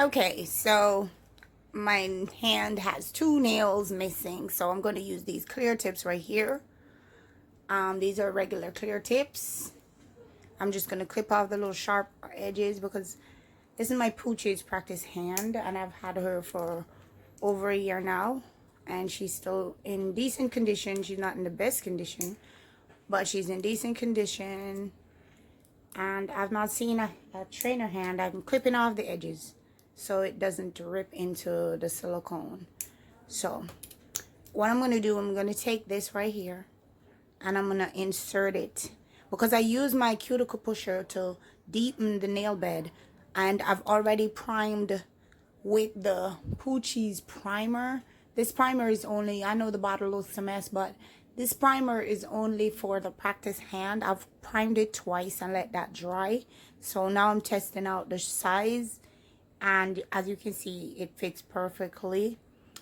Okay, so my hand has two nails missing, so I'm going to use these clear tips right here. These are regular clear tips. I'm just going to clip off the little sharp edges because this is my Poochiez practice hand, and I've had her for over a year now, and she's still in decent condition. She's not in the best condition, but she's in decent condition, and I've not seen a trainer hand. I'm clipping off the edges so it doesn't rip into the silicone. So what I'm going to do, I'm going to take this right here and I'm going to insert it because I use my cuticle pusher to deepen the nail bed, and I've already primed with the Poochiez primer. This primer is only, I know the bottle looks a mess, but this primer is only for the practice hand. I've primed it twice and let that dry. So now I'm testing out the size, and as you can see, it fits perfectly.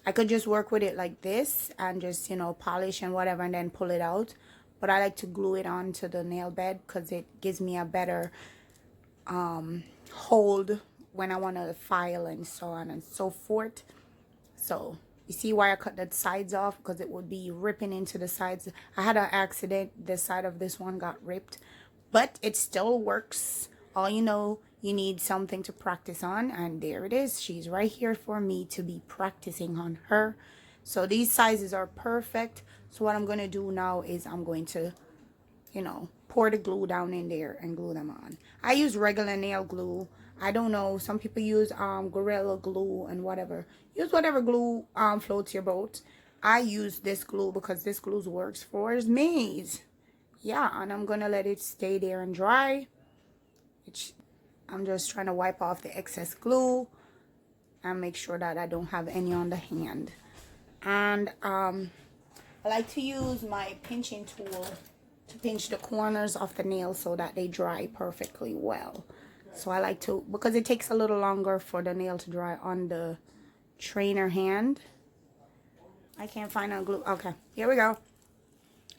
I could just work with it like this and just, you know, polish and whatever and then pull it out. But I like to glue it onto the nail bed because it gives me a better hold when I want to file and so on and so forth. So you see why I cut the sides off, because it would be ripping into the sides. I had an accident. The side of this one got ripped, but it still works. All you know, you need something to practice on, and there it is. She's right here for me to be practicing on her. So these sizes are perfect. So what I'm going to do now is I'm going to, you know, pour the glue down in there and glue them on. I use regular nail glue. I don't know, some people use Gorilla Glue and whatever. Use whatever glue floats your boat. I use this glue because this glue works for me. Yeah, and I'm gonna let it stay there and dry. I'm just trying to wipe off the excess glue and make sure that I don't have any on the hand. And I like to use my pinching tool to pinch the corners of the nails so that they dry perfectly well. So I like to, because it takes a little longer for the nail to dry on the trainer hand. I can't find a glue. Okay, here we go.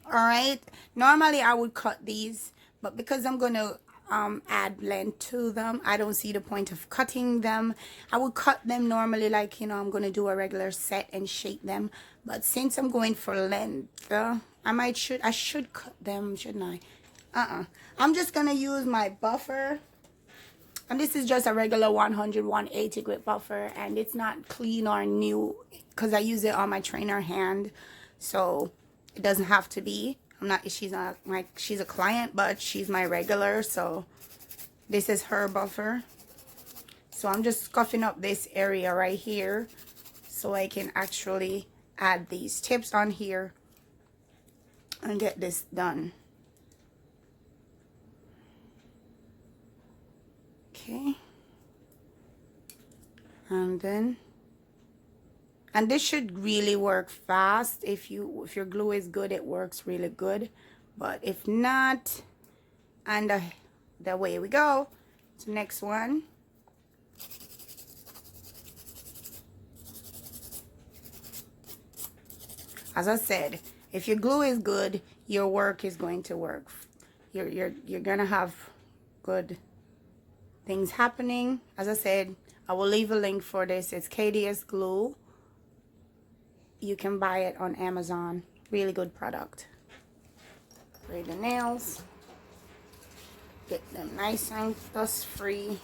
All right, normally I would cut these, but because I'm going to add length to them, I don't see the point of cutting them. I would cut them normally, like, you know, I'm going to do a regular set and shape them, but since I'm going for length, I should cut them, shouldn't I? I'm just going to use my buffer, and this is just a regular 100-180 grit buffer, and it's not clean or new because I use it on my trainer hand, so it doesn't have to be. She's a client, but she's my regular, so this is her buffer. So I'm just scuffing up this area right here so I can actually add these tips on here and get this done. Okay. And this should really work fast. If your glue is good, it works really good. But if not, and the way we go to the next one. As I said, if your glue is good, your work is going to work. You're gonna have good things happening. As I said, I will leave a link for this. It's KDS Glue. You can buy it on Amazon. Really good product. Spray the nails. Get them nice and dust free.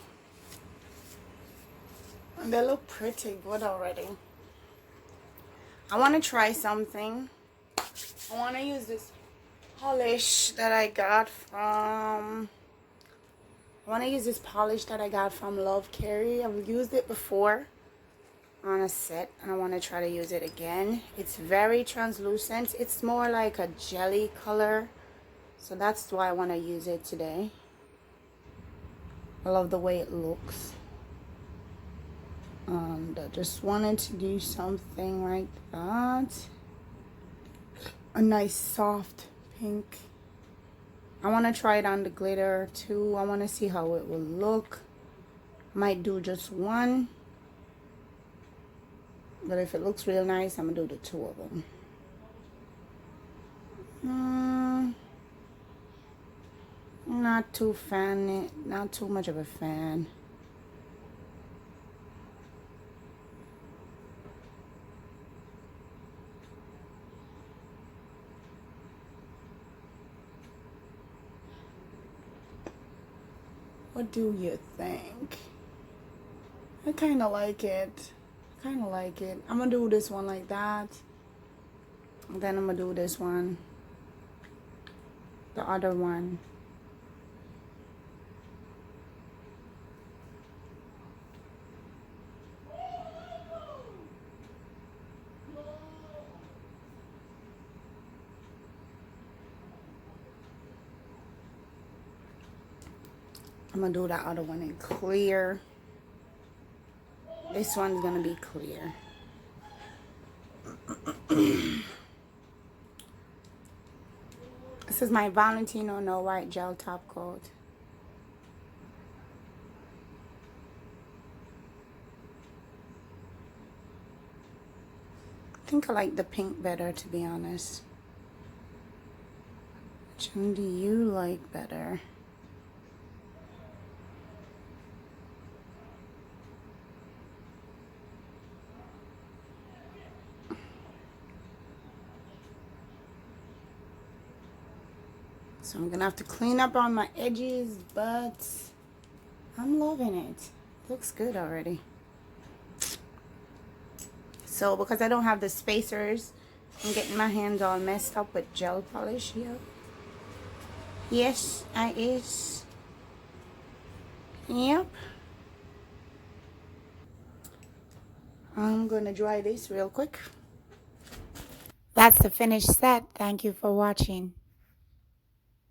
And they look pretty good already. I want to try something. I want to use this polish that I got from... lovcarrie. I've used it before on a set, and I want to try to use it again. It's very translucent. It's more like a jelly color, so that's why I want to use it today. I love the way it looks, and I just wanted to do something like that. A nice soft pink. I want to try it on the glitter too. I want to see how it will look. Might do just one, but if it looks real nice, I'm gonna do the two of them. Not too much of a fan. What do you think? I kind of like it. Kind of like it. I'm gonna do this one like that. And then I'm gonna do this one. The other one. I'm gonna do that other one in clear. This one's gonna be clear. This is my Valentino No White Gel Top Coat. I think I like the pink better, to be honest. Which one do you like better? So I'm gonna have to clean up on my edges, but I'm loving it. Looks good already. So because I don't have the spacers, I'm getting my hands all messed up with gel polish here. Yes, I is. Yep. I'm gonna dry this real quick. That's the finished set. Thank you for watching.